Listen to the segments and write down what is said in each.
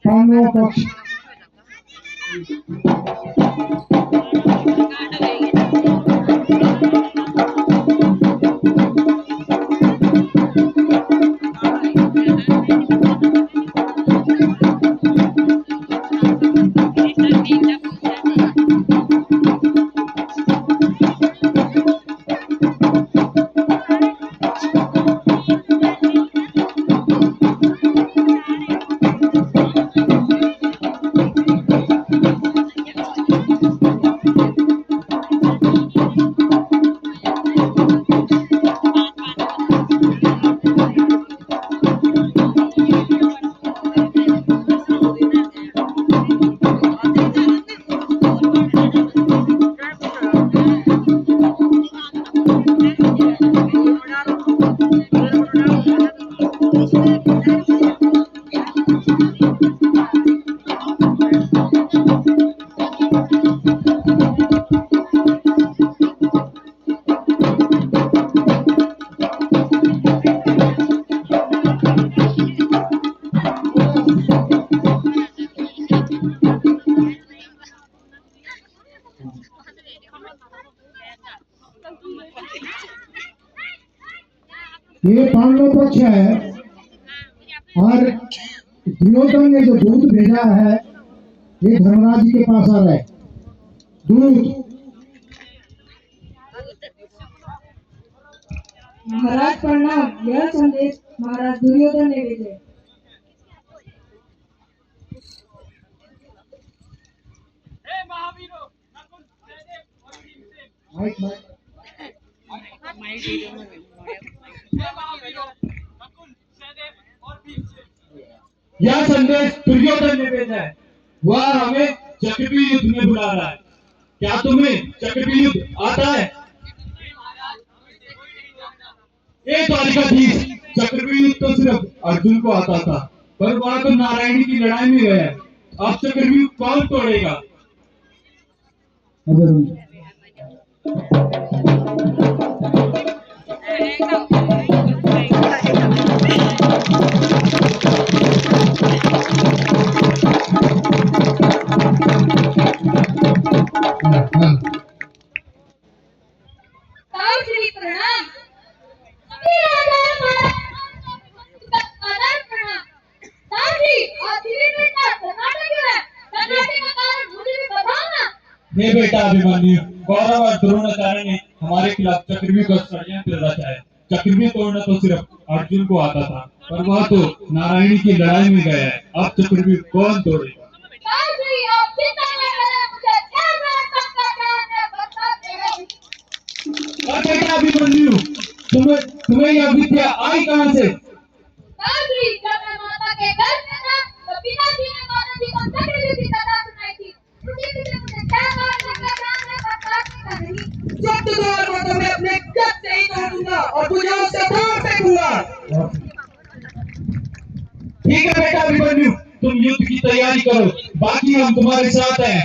पांडव पक्ष ये पांडव पक्ष है और दुर्योधन ने जो दूत भेजा है ये धर्मराज जी के पास आ रहा है। दूत महाराज प्रणाम। यह संदेश महाराज दुर्योधन ने भेजे। यह संदेश दुर्योधन ने भेजा है। वह हमें चक्रव्यूह युद्ध में बुला रहा है। क्या तुम्हें चक्रव्यूह युद्ध आता है? ये द्वारिकाधीश, चक्रव्यूह युद्ध तो सिर्फ अर्जुन को आता था, पर वह तो नारायणी की लड़ाई में गया। अब चक्रव्यूह कौन तोड़ेगा? हे बेटा अभिमन्यु, कौरव और द्रोणाचार्य ने हमारे खिलाफ चक्रव्यूह का षड्यंत्र रचा है। चक्रव्यूह तोड़ना तो सिर्फ अर्जुन को आता था, पर वह तो नारायणी की लड़ाई में गया है। अब चक्रव्यूह कौन तोड़ेगा? और बेटा अभिमन्यु, तुम्हें यह विद्या आई कहाँ से? काशी, जब मैं माता के गर्भ में था, तो पिताजी ने माता जी को चक्रव्यूह की कथा सुनाई थी। उसी से मुझे 6 बार चक्कर जाने पर काटने का नहीं। जब तो द्वार को तो मैं अपने गद से ही तोड़ दूंगा और तुझे उससे दूर फेंकूंगा। ठीक है बेटा अभिमन्यु, तुम युद्ध की तैयारी करो, बाकी हम तुम्हारे साथ हैं।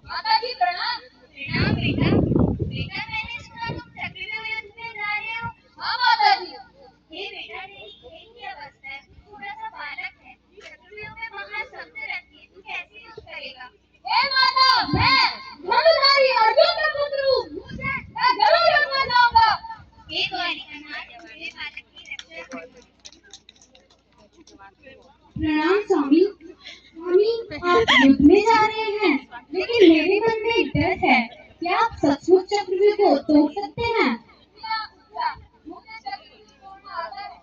माता जी प्रणाम। प्रणाम बेटा। बेटा मैंने सुना तुम चक्रव्यूह युद्ध में जा रहे हो। हाँ माता जी। हे बेटा, तेरी खेल की अवस्था है, तू थोड़ा सा बालक है। चक्रव्यूह में बाहर शब्द रखिए, तू कैसे युद्ध करेगा? हे माता, मैं धनुर्धारी अर्जुन का पुत्र हूँ। मैं जरूर युद्ध में जाऊंगा। हे द्वारिकानाथ, बड़े बालक की रक्षा करो। प्रणाम स्वामी। स्वामी, आप युद्ध में जा रहे हैं, लेकिन मेरे मन में एक डर है। क्या आप सचमुच चक्रव्यूह को तोड़ सकते हैं? मुझे चक्रव्यूह तोड़ना आता है।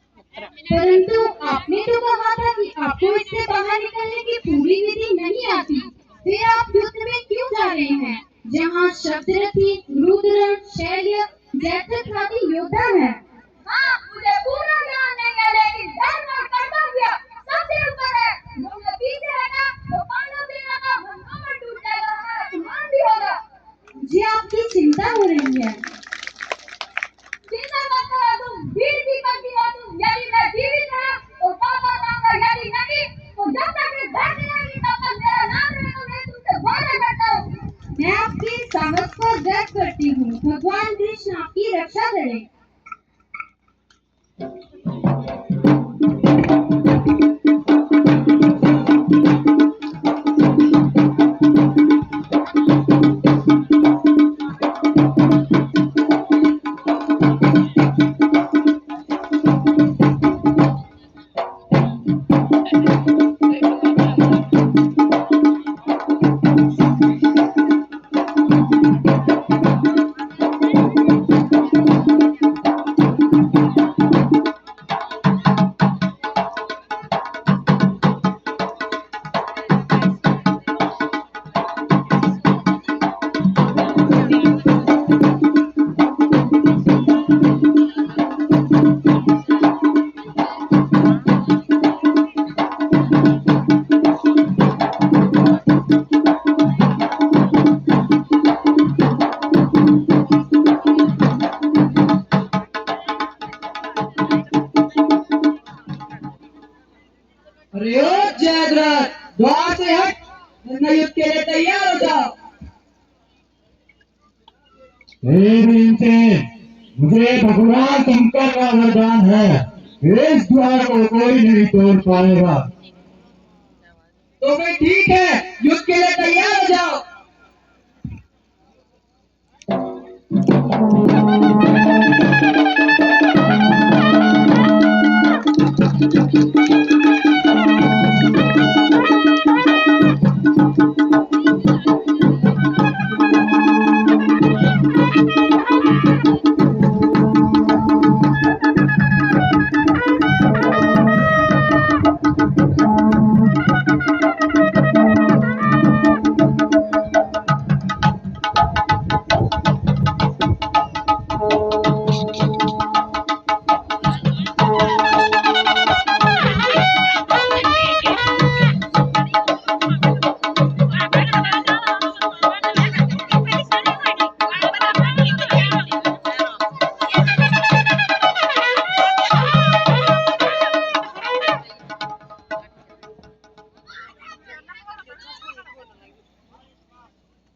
परंतु आपने तो कहा था कि आपको इससे बाहर निकलने की पूरी विधि नहीं आती। फिर आप युद्ध में क्यों जा रहे हैं, जहाँ शब्दरथी, रुद्र, शैल्य जैसे खाती योद्धा हैं? हाँ, मुझे पूरा ज्ञान नहीं है, लेकिन धर्म और कर्तव्य सबसे ऊपर है। मुझे पीछे हटा तो पांडव सेना का मनोबल टूट जाएगा, हमारा अपमान भी होगा। मुझे आपकी चिंता हो रही है। चिंता मत करो तुम, वीर की पंक्ति हो तुम। यदि मैं जीवित रहा तो वापस आऊंगा, यदि नहीं तो जब तक मैं धरती रहेगी तब तक मेरा नाम रहेगा। मैं तुमसे वादा करता हूँ। मैं आपके साहस पर गर्व करती हूँ। भगवान कृष्ण आपकी रक्षा करें। अरे ओ जयद्रथ, द्वार से हट, वरना युद्ध के लिए तैयार हो जाओ। हे भीमसेन, मुझे भगवान शंकर का वरदान है, इस द्वार को कोई नहीं तोड़ पाएगा। तो फिर ठीक है, युद्ध के लिए तैयार हो जाओ।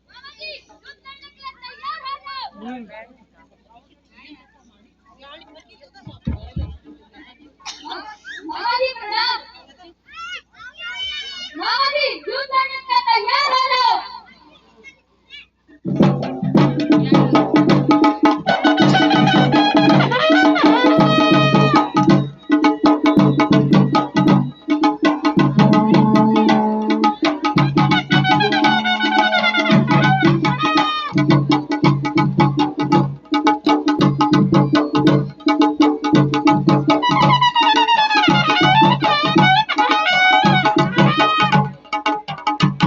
मामा जी, युद्ध करने के लिए तैयार हो जाओ।